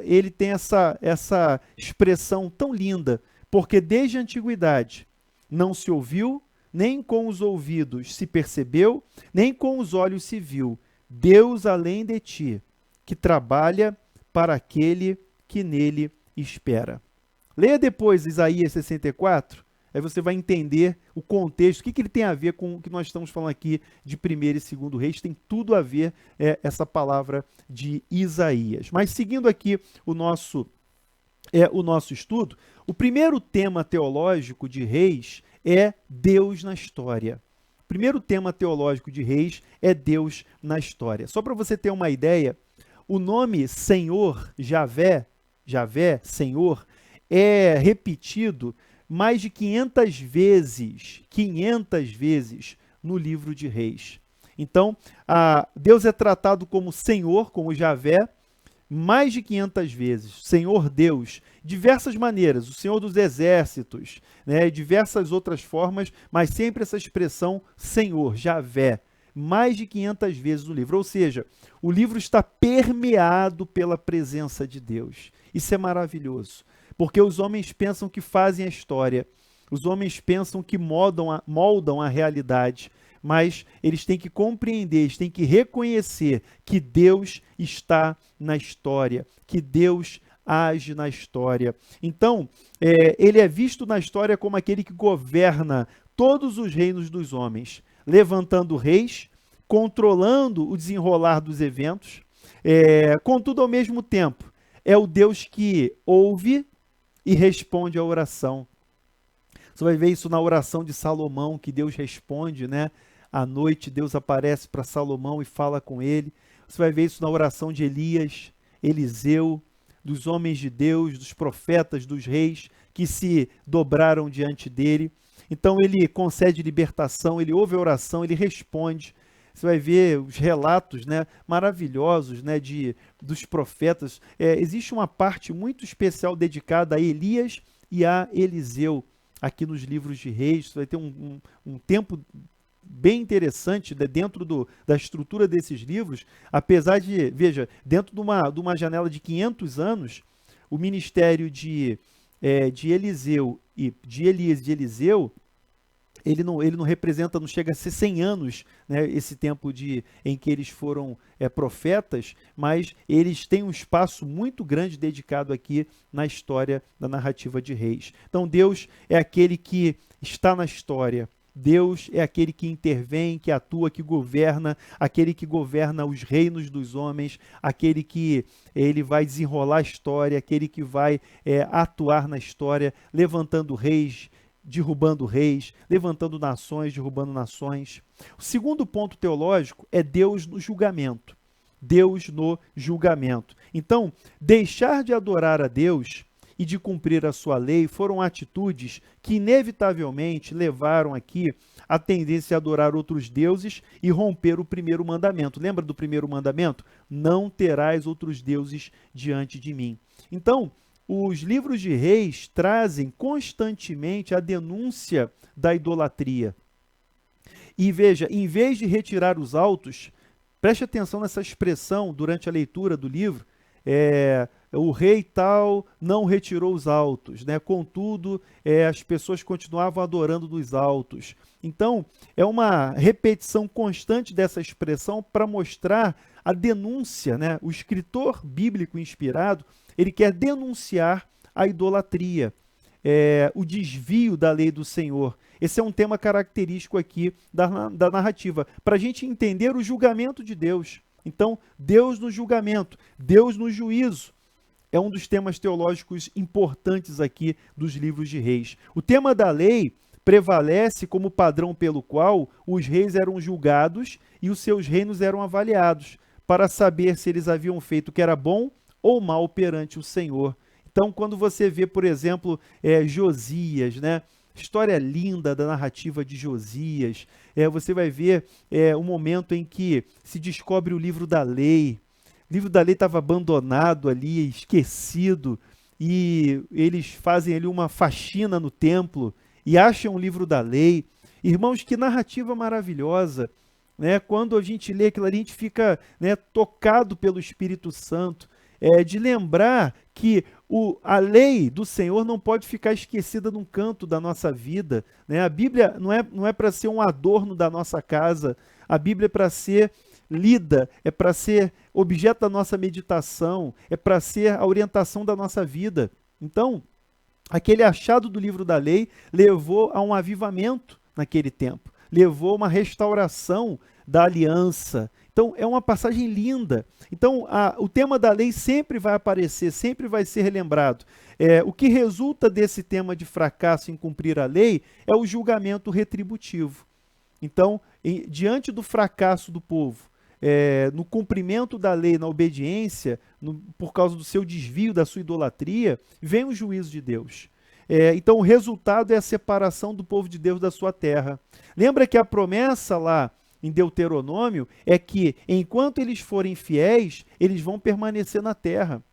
ele tem essa expressão tão linda, porque desde a antiguidade não se ouviu, nem com os ouvidos se percebeu, nem com os olhos se viu, Deus além de ti, que trabalha para aquele que nele espera. Leia depois Isaías 64, aí você vai entender o contexto, o que ele tem a ver com o que nós estamos falando aqui de 1º e 2º Reis, tem tudo a ver essa palavra de Isaías. Mas seguindo aqui o nosso estudo, o primeiro tema teológico de Reis é Deus na história. O primeiro tema teológico de Reis é Deus na história. Só para você ter uma ideia, o nome Senhor, Javé, Senhor, é repetido mais de 500 vezes no livro de Reis. Então, Deus é tratado como Senhor, como Javé, mais de 500 vezes. Senhor Deus, diversas maneiras, o Senhor dos exércitos, né, diversas outras formas, mas sempre essa expressão Senhor, Javé, mais de 500 vezes no livro. Ou seja, o livro está permeado pela presença de Deus. Isso é maravilhoso, porque os homens pensam que fazem a história, os homens pensam que moldam a realidade, mas eles têm que compreender, eles têm que reconhecer que Deus está na história, que Deus age na história. Então, ele é visto na história como aquele que governa todos os reinos dos homens, levantando reis, controlando o desenrolar dos eventos, contudo, ao mesmo tempo, é o Deus que ouve e responde à oração. Você vai ver isso na oração de Salomão, que Deus responde, né? À noite, Deus aparece para Salomão e fala com ele. Você vai ver isso na oração de Elias, Eliseu, dos homens de Deus, dos profetas, dos reis que se dobraram diante dele. Então, ele concede libertação, ele ouve a oração, ele responde. Você vai ver os relatos, né, maravilhosos, né, dos profetas. Existe uma parte muito especial dedicada a Elias e a Eliseu aqui nos livros de Reis. Você vai ter um tempo bem interessante, né, dentro da estrutura desses livros, apesar de, veja, dentro de uma janela de 500 anos, o ministério de Eliseu e de Elias e de Eliseu, ele não representa, não chega a ser 100 anos, né, esse tempo em que eles foram profetas, mas eles têm um espaço muito grande dedicado aqui na história da narrativa de Reis. Então Deus é aquele que está na história, Deus é aquele que intervém, que atua, que governa, aquele que governa os reinos dos homens, aquele que ele vai desenrolar a história, aquele que vai atuar na história, levantando reis, derrubando reis, levantando nações, derrubando nações. O segundo ponto teológico é Deus no julgamento. Deus no julgamento. Então, deixar de adorar a Deus e de cumprir a sua lei foram atitudes que inevitavelmente levaram aqui a tendência a adorar outros deuses e romper o primeiro mandamento. Lembra do primeiro mandamento? Não terás outros deuses diante de mim. Então, os livros de Reis trazem constantemente a denúncia da idolatria. E veja, em vez de retirar os altos, preste atenção nessa expressão durante a leitura do livro, o rei tal não retirou os altos, né? Contudo, as pessoas continuavam adorando nos altos. Então, é uma repetição constante dessa expressão para mostrar a denúncia, né? O escritor bíblico inspirado, ele quer denunciar a idolatria, o desvio da lei do Senhor. Esse é um tema característico aqui da narrativa, para a gente entender o julgamento de Deus. Então, Deus no julgamento, Deus no juízo, é um dos temas teológicos importantes aqui dos livros de Reis. O tema da lei prevalece como padrão pelo qual os reis eram julgados e os seus reinos eram avaliados, para saber se eles haviam feito o que era bom ou mal perante o Senhor. Então, quando você vê, por exemplo, Josias, né? História linda da narrativa de Josias, você vai ver um momento em que se descobre o livro da lei. O livro da lei estava abandonado ali, esquecido, e eles fazem ali uma faxina no templo e acham o livro da lei. Irmãos, que narrativa maravilhosa, né? Quando a gente lê aquilo ali, a gente fica, né, tocado pelo Espírito Santo, de lembrar que a lei do Senhor não pode ficar esquecida num canto da nossa vida, né? A Bíblia não é para ser um adorno da nossa casa, a Bíblia é para ser lida, é para ser objeto da nossa meditação, é para ser a orientação da nossa vida. Então, aquele achado do livro da lei levou a um avivamento naquele tempo, levou a uma restauração da aliança. Então, é uma passagem linda. Então, o tema da lei sempre vai aparecer, sempre vai ser relembrado. O que resulta desse tema de fracasso em cumprir a lei é o julgamento retributivo. Então, diante do fracasso do povo, no cumprimento da lei, na obediência, por causa do seu desvio, da sua idolatria, vem o juízo de Deus. Então, o resultado é a separação do povo de Deus da sua terra. Lembra que a promessa lá em Deuteronômio é que, enquanto eles forem fiéis, eles vão permanecer na terra.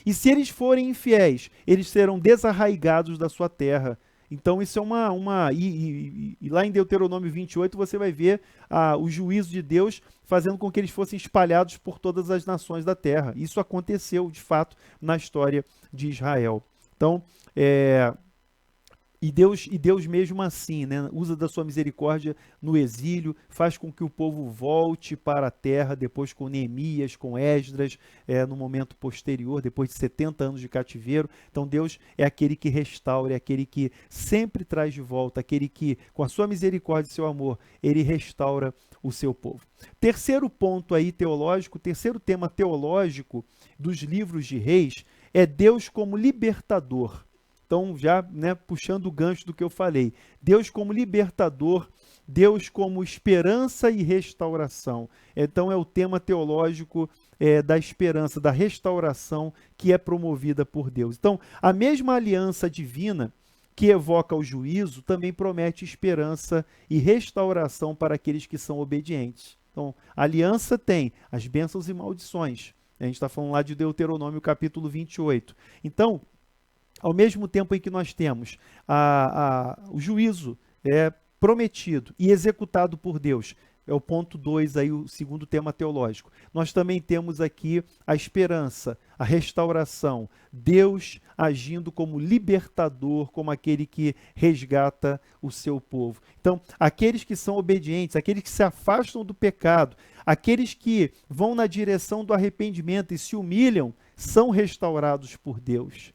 E se eles forem infiéis, eles serão desarraigados da sua terra. Então, isso é e lá em Deuteronômio 28, você vai ver o juízo de Deus fazendo com que eles fossem espalhados por todas as nações da terra. Isso aconteceu, de fato, na história de Israel. Então, E Deus mesmo assim, né, usa da sua misericórdia no exílio, faz com que o povo volte para a terra, depois com Neemias, com Esdras, no momento posterior, depois de 70 anos de cativeiro. Então Deus é aquele que restaura, é aquele que sempre traz de volta, aquele que, com a sua misericórdia e seu amor, ele restaura o seu povo. Terceiro ponto aí teológico, terceiro tema teológico dos livros de Reis é Deus como libertador. Então, já, né, puxando o gancho do que eu falei, Deus como libertador, Deus como esperança e restauração. Então, é o tema teológico da esperança, da restauração que é promovida por Deus. Então, a mesma aliança divina que evoca o juízo também promete esperança e restauração para aqueles que são obedientes. Então, a aliança tem as bênçãos e maldições. A gente está falando lá de Deuteronômio capítulo 28. Então, ao mesmo tempo em que nós temos o juízo prometido e executado por Deus, é o ponto 2 aí, o segundo tema teológico. Nós também temos aqui a esperança, a restauração, Deus agindo como libertador, como aquele que resgata o seu povo. Então, aqueles que são obedientes, aqueles que se afastam do pecado, aqueles que vão na direção do arrependimento e se humilham, são restaurados por Deus.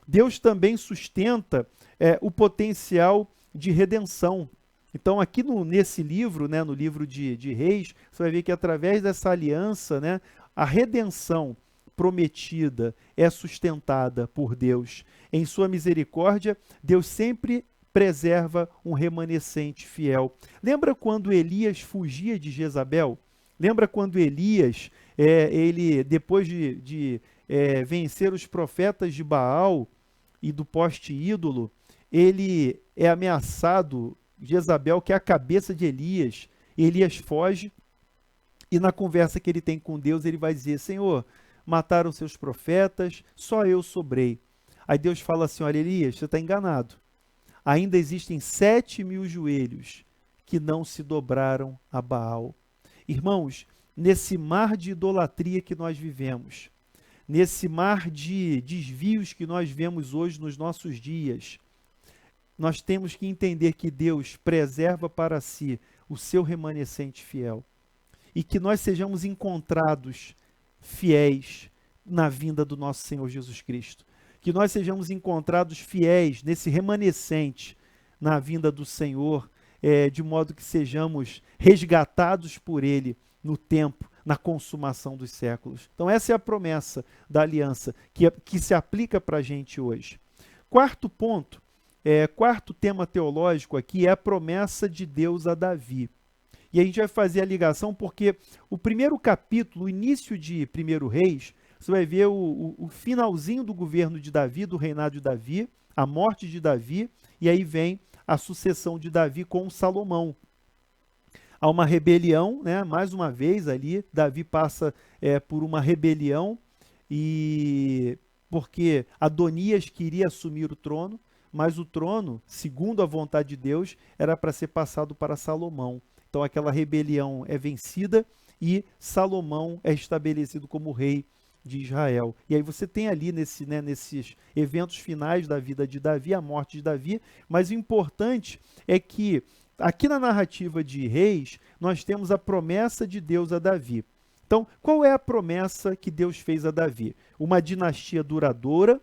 Deus também sustenta o potencial de redenção. Então, aqui nesse livro, né, no livro de Reis, você vai ver que através dessa aliança, né, a redenção prometida é sustentada por Deus. Em sua misericórdia, Deus sempre preserva um remanescente fiel. Lembra quando Elias fugia de Jezabel? Lembra quando Elias, ele depois de vencer os profetas de Baal e do poste ídolo, ele é ameaçado, Jezabel, que é a cabeça de Elias. Elias foge e na conversa que ele tem com Deus, ele vai dizer: Senhor, mataram seus profetas, só eu sobrei. Aí Deus fala assim: olha, Elias, você está enganado. Ainda existem 7.000 joelhos que não se dobraram a Baal. Irmãos, nesse mar de idolatria que nós vivemos, nesse mar de desvios que nós vemos hoje nos nossos dias, nós temos que entender que Deus preserva para si o seu remanescente fiel e que nós sejamos encontrados fiéis na vinda do nosso Senhor Jesus Cristo. Que nós sejamos encontrados fiéis nesse remanescente na vinda do Senhor, de modo que sejamos resgatados por Ele no tempo, na consumação dos séculos. Então essa é a promessa da aliança que se aplica para a gente hoje. Quarto ponto, quarto tema teológico aqui é a promessa de Deus a Davi. E a gente vai fazer a ligação porque o primeiro capítulo, o início de 1 Reis, você vai ver o finalzinho do governo de Davi, do reinado de Davi, a morte de Davi, e aí vem a sucessão de Davi com Salomão. Há uma rebelião, né? Mais uma vez ali, Davi passa por uma rebelião e porque Adonias queria assumir o trono, mas o trono, segundo a vontade de Deus, era para ser passado para Salomão. Então aquela rebelião é vencida e Salomão é estabelecido como rei de Israel. E aí você tem ali nesses eventos finais da vida de Davi, a morte de Davi, mas o importante é que aqui na narrativa de Reis, nós temos a promessa de Deus a Davi. Então, qual é a promessa que Deus fez a Davi? Uma dinastia duradoura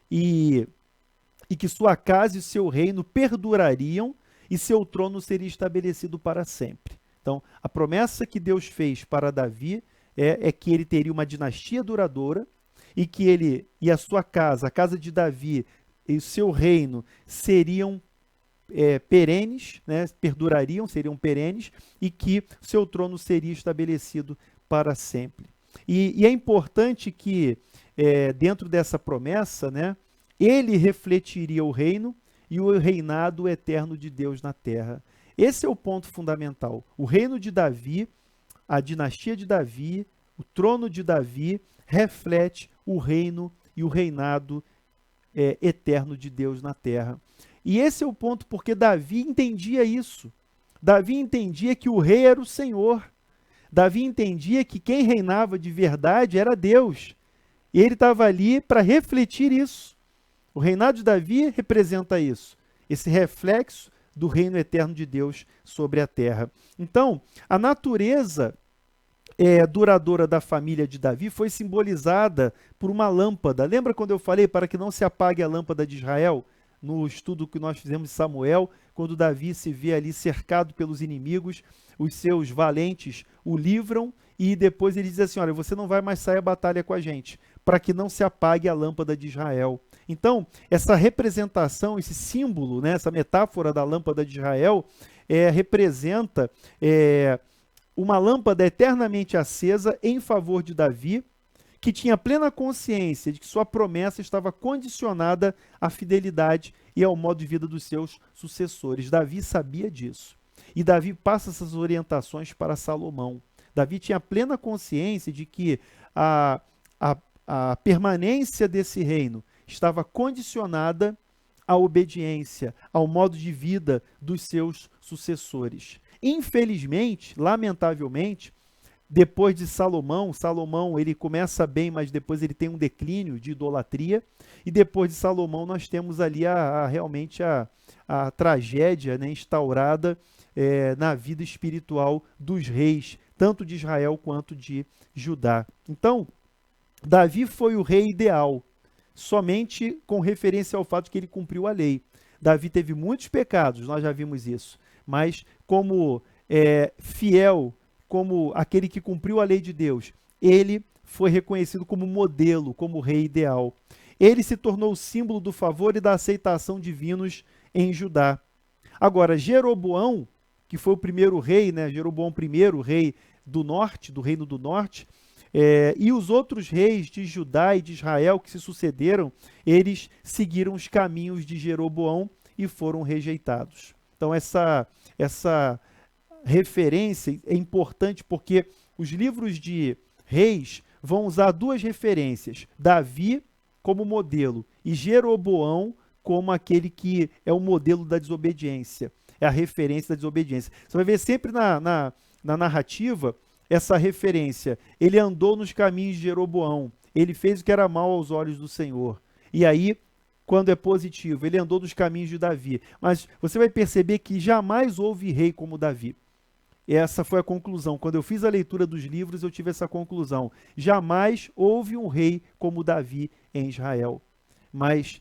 e que sua casa e seu reino perdurariam e seu trono seria estabelecido para sempre. Então, a promessa que Deus fez para Davi é que ele teria uma dinastia duradoura e que ele e a sua casa, a casa de Davi e o seu reino seriam perenes, né, perdurariam, seriam perenes, e que seu trono seria estabelecido para sempre. E é importante que, dentro dessa promessa, né, ele refletiria o reino e o reinado eterno de Deus na terra. Esse é o ponto fundamental. O reino de Davi, a dinastia de Davi, o trono de Davi, reflete o reino e o reinado eterno de Deus na terra. E esse é o ponto porque Davi entendia isso. Davi entendia que o rei era o Senhor. Davi entendia que quem reinava de verdade era Deus. E ele estava ali para refletir isso. O reinado de Davi representa isso, esse reflexo do reino eterno de Deus sobre a terra. Então, a natureza duradoura da família de Davi foi simbolizada por uma lâmpada. Lembra quando eu falei para que não se apague a lâmpada de Israel? No estudo que nós fizemos de Samuel, quando Davi se vê ali cercado pelos inimigos, os seus valentes o livram e depois ele diz assim, olha, você não vai mais sair à batalha com a gente, para que não se apague a lâmpada de Israel. Então, essa representação, esse símbolo, né, essa metáfora da lâmpada de Israel, representa uma lâmpada eternamente acesa em favor de Davi, que tinha plena consciência de que sua promessa estava condicionada à fidelidade e ao modo de vida dos seus sucessores. Davi sabia disso. E Davi passa essas orientações para Salomão. Davi tinha plena consciência de que a permanência desse reino estava condicionada à obediência, ao modo de vida dos seus sucessores. Infelizmente, lamentavelmente, depois de Salomão ele começa bem, mas depois ele tem um declínio de idolatria, e depois de Salomão nós temos ali realmente a tragédia, né, instaurada na vida espiritual dos reis, tanto de Israel quanto de Judá. Então, Davi foi o rei ideal, somente com referência ao fato de que ele cumpriu a lei. Davi teve muitos pecados, nós já vimos isso, mas como fiel, como aquele que cumpriu a lei de Deus, ele foi reconhecido como modelo, como rei ideal. Ele se tornou o símbolo do favor e da aceitação divinos em Judá. Agora, Jeroboão, que foi o primeiro rei, né, Jeroboão I, rei do norte, do reino do norte, e os outros reis de Judá e de Israel que se sucederam, eles seguiram os caminhos de Jeroboão e foram rejeitados. Então, essa referência é importante porque os livros de reis vão usar duas referências, Davi como modelo e Jeroboão como aquele que é o modelo da desobediência, é a referência da desobediência. Você vai ver sempre na narrativa essa referência, ele andou nos caminhos de Jeroboão, ele fez o que era mal aos olhos do Senhor. E aí, quando é positivo, ele andou nos caminhos de Davi. Mas você vai perceber que jamais houve rei como Davi. Essa foi a conclusão. Quando eu fiz a leitura dos livros, eu tive essa conclusão. Jamais houve um rei como Davi em Israel. Mas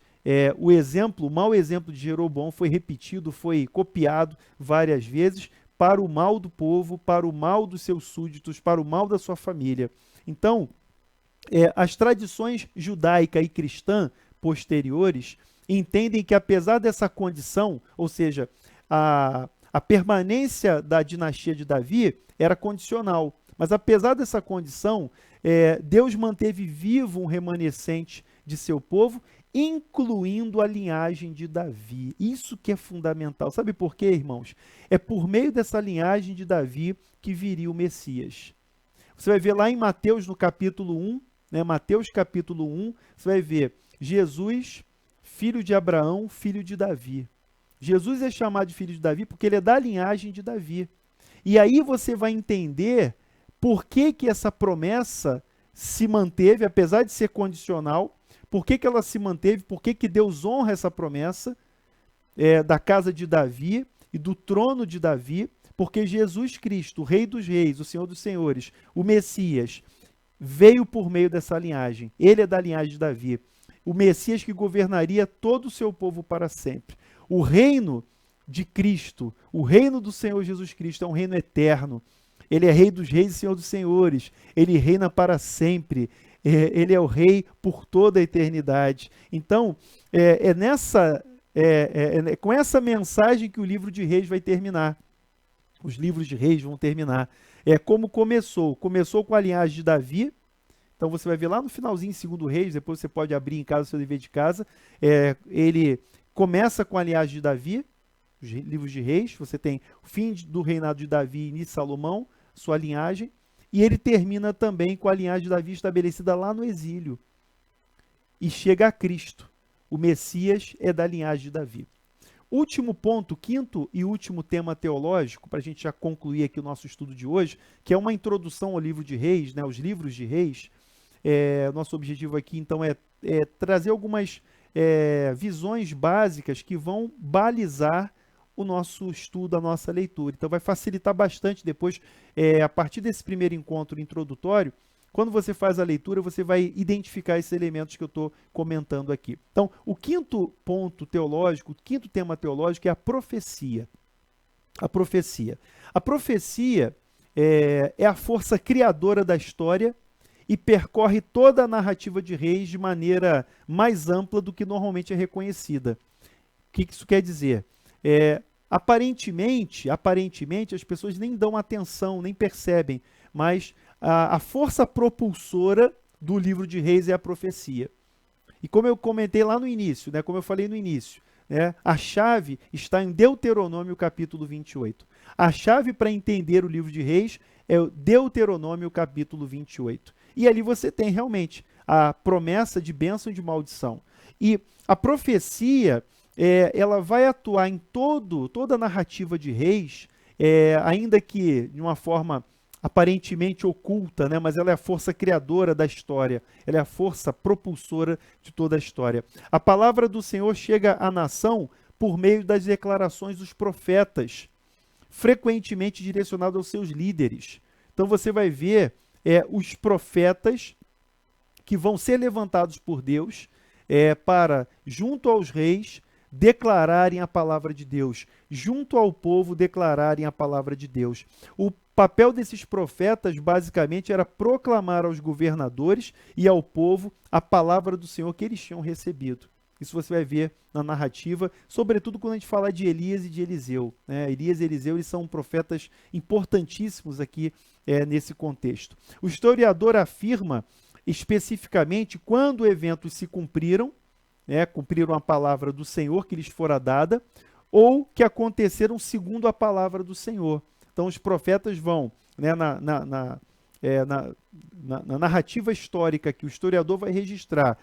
o mau exemplo de Jeroboão foi repetido, foi copiado várias vezes para o mal do povo, para o mal dos seus súditos, para o mal da sua família. Então, as tradições judaica e cristã posteriores entendem que apesar dessa condição, ou seja, a permanência da dinastia de Davi era condicional. Mas apesar dessa condição, Deus manteve vivo um remanescente de seu povo, incluindo a linhagem de Davi. Isso que é fundamental. Sabe por quê, irmãos? É por meio dessa linhagem de Davi que viria o Messias. Você vai ver lá em Mateus, no capítulo 1, né? Mateus capítulo 1, você vai ver Jesus, filho de Abraão, filho de Davi. Jesus é chamado de filho de Davi porque ele é da linhagem de Davi. E aí você vai entender por que que essa promessa se manteve, apesar de ser condicional, por que que ela se manteve, por que que Deus honra essa promessa da casa de Davi e do trono de Davi, porque Jesus Cristo, o Rei dos Reis, o Senhor dos Senhores, o Messias, veio por meio dessa linhagem. Ele é da linhagem de Davi. O Messias que governaria todo o seu povo para sempre. O reino de Cristo, o reino do Senhor Jesus Cristo é um reino eterno. Ele é Rei dos Reis e Senhor dos Senhores. Ele reina para sempre. Ele é o Rei por toda a eternidade. Então, com essa mensagem que o livro de Reis vai terminar. Os livros de Reis vão terminar. É como começou. Começou com a linhagem de Davi. Então você vai ver lá no finalzinho, segundo Reis, depois você pode abrir em casa o seu dever de casa. Ele começa com a linhagem de Davi, os livros de Reis. Você tem o fim do reinado de Davi e início de Salomão, sua linhagem. E ele termina também com a linhagem de Davi estabelecida lá no exílio. E chega a Cristo. O Messias é da linhagem de Davi. Último ponto, quinto e último tema teológico, para a gente já concluir aqui o nosso estudo de hoje, que é uma introdução ao livro de Reis, né, os livros de Reis. Nosso objetivo aqui, então, é trazer algumas visões básicas que vão balizar o nosso estudo, a nossa leitura. Então, vai facilitar bastante depois, a partir desse primeiro encontro introdutório. Quando você faz a leitura, você vai identificar esses elementos que eu estou comentando aqui. Então, o quinto ponto teológico, o quinto tema teológico é a profecia. A profecia. A profecia é a força criadora da história e percorre toda a narrativa de Reis de maneira mais ampla do que normalmente é reconhecida. O que isso quer dizer? Aparentemente, as pessoas nem dão atenção, nem percebem, mas a força propulsora do livro de Reis é a profecia. E como eu comentei lá no início, né, como eu falei no início, né, a chave está em Deuteronômio capítulo 28. A chave para entender o livro de Reis é o Deuteronômio capítulo 28. E ali você tem realmente a promessa de bênção e de maldição. E a profecia, ela vai atuar em toda a narrativa de Reis, ainda que de uma forma aparentemente oculta, né? Mas ela é a força criadora da história, ela é a força propulsora de toda a história. A palavra do Senhor chega à nação por meio das declarações dos profetas, frequentemente direcionado aos seus líderes. Então você vai ver os profetas que vão ser levantados por Deus para, junto aos reis, declararem a palavra de Deus, junto ao povo declararem a palavra de Deus. O papel desses profetas, basicamente, era proclamar aos governadores e ao povo a palavra do Senhor que eles tinham recebido. Isso você vai ver na narrativa, sobretudo quando a gente fala de Elias e de Eliseu, né? Elias e Eliseu, eles são profetas importantíssimos aqui nesse contexto. O historiador afirma especificamente quando eventos se cumpriram, cumpriram a palavra do Senhor que lhes fora dada, ou que aconteceram segundo a palavra do Senhor. Então, os profetas vão, né, na narrativa histórica que o historiador vai registrar,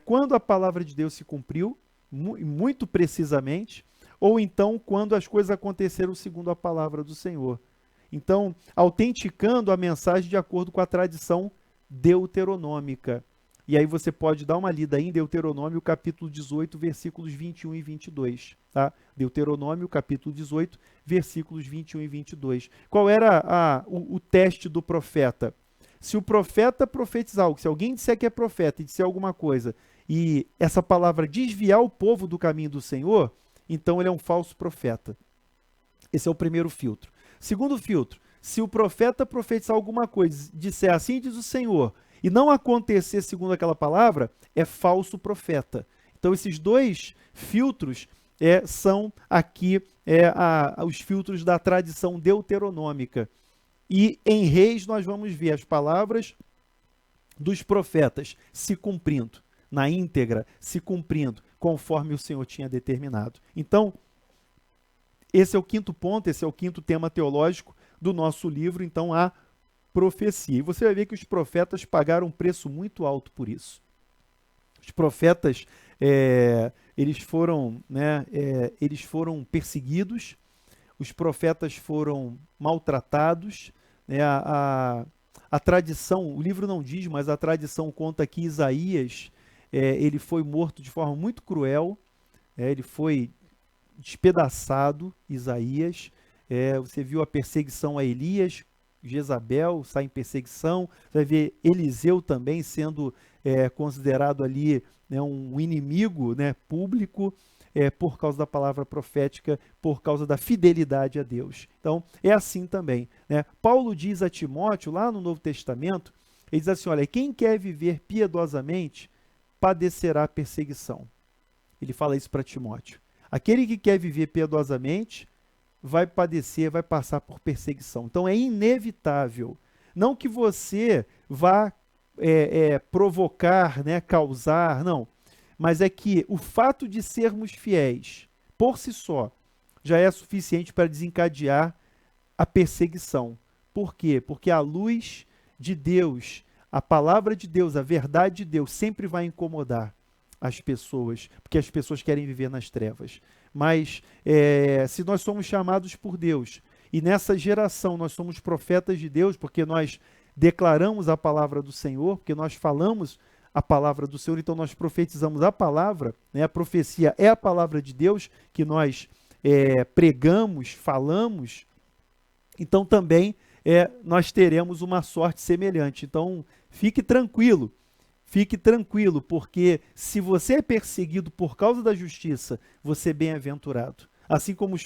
quando a palavra de Deus se cumpriu, muito precisamente, ou então quando as coisas aconteceram segundo a palavra do Senhor. Então, autenticando a mensagem de acordo com a tradição deuteronômica. E aí você pode dar uma lida aí em Deuteronômio, capítulo 18, versículos 21 e 22. Tá? Deuteronômio, capítulo 18, versículos 21 e 22. Qual era o teste do profeta? Se o profeta profetizar algo, se alguém disser que é profeta e disser alguma coisa, e essa palavra desviar o povo do caminho do Senhor, então ele é um falso profeta. Esse é o primeiro filtro. Segundo filtro, se o profeta profetizar alguma coisa, disser assim diz o Senhor, e não acontecer segundo aquela palavra, é falso profeta. Então, esses dois filtros são aqui os filtros da tradição deuteronômica. E em Reis nós vamos ver as palavras dos profetas se cumprindo, na íntegra, se cumprindo, conforme o Senhor tinha determinado. Então, esse é o quinto ponto, esse é o quinto tema teológico do nosso livro. Então, a profecia. E você vai ver que os profetas pagaram um preço muito alto por isso. Os profetas, eles foram, né, eles foram perseguidos, os profetas foram maltratados, né, a tradição, o livro não diz, mas a tradição conta que Isaías, ele foi morto de forma muito cruel, ele foi despedaçado, Isaías. Você viu a perseguição a Elias, Jezabel sai em perseguição, você vai ver Eliseu também sendo considerado ali, né, um inimigo, né, público, por causa da palavra profética, por causa da fidelidade a Deus. Então, é assim também, né? Paulo diz a Timóteo, lá no Novo Testamento, ele diz assim, olha, quem quer viver piedosamente, padecerá perseguição. Ele fala isso para Timóteo. Aquele que quer viver piedosamente, vai padecer, vai passar por perseguição. Então, é inevitável. Não que você vá provocar, né, causar, não. Mas é que o fato de sermos fiéis, por si só, já é suficiente para desencadear a perseguição. Por quê? Porque a luz de Deus, a palavra de Deus, a verdade de Deus sempre vai incomodar as pessoas, porque as pessoas querem viver nas trevas. Mas se nós somos chamados por Deus, e nessa geração nós somos profetas de Deus, porque nós declaramos a palavra do Senhor, porque nós falamos a palavra do Senhor, então nós profetizamos a palavra, né? A profecia é a palavra de Deus que nós pregamos, falamos, então também nós teremos uma sorte semelhante. Então fique tranquilo, porque se você é perseguido por causa da justiça, você é bem-aventurado, assim como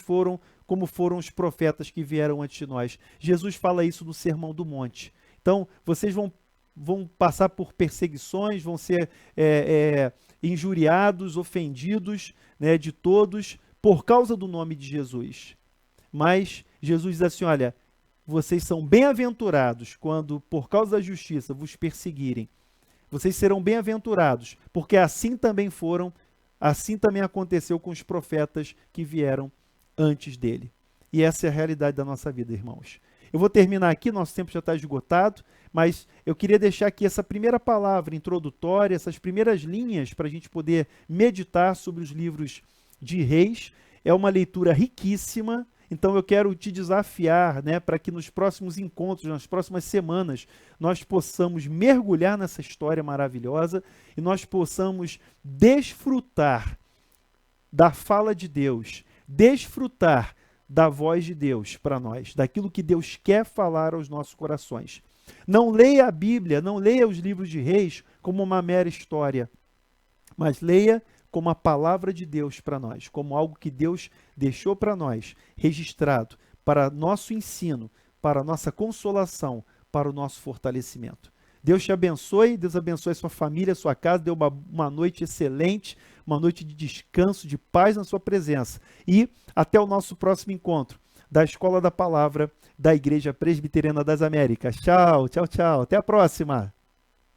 foram os profetas que vieram antes de nós. Jesus fala isso no Sermão do Monte. Então vocês vão passar por perseguições, vão ser injuriados, ofendidos, né, de todos, por causa do nome de Jesus. Mas Jesus diz assim, olha, vocês são bem-aventurados quando, por causa da justiça, vos perseguirem. Vocês serão bem-aventurados, porque assim também aconteceu com os profetas que vieram antes dele. E essa é a realidade da nossa vida, irmãos. Eu vou terminar aqui, nosso tempo já está esgotado, mas eu queria deixar aqui essa primeira palavra introdutória, essas primeiras linhas para a gente poder meditar sobre os livros de Reis. É uma leitura riquíssima, então eu quero te desafiar, né, para que nos próximos encontros, nas próximas semanas, nós possamos mergulhar nessa história maravilhosa e nós possamos desfrutar da fala de Deus, desfrutar da voz de Deus para nós, daquilo que Deus quer falar aos nossos corações. Não leia a Bíblia, não leia os livros de Reis como uma mera história, mas leia como a palavra de Deus para nós, como algo que Deus deixou para nós, registrado para nosso ensino, para nossa consolação, para o nosso fortalecimento. Deus te abençoe, Deus abençoe a sua família, a sua casa, dê uma noite excelente, uma noite de descanso, de paz na sua presença. E até o nosso próximo encontro da Escola da Palavra da Igreja Presbiteriana das Américas. Tchau, tchau, tchau. Até a próxima.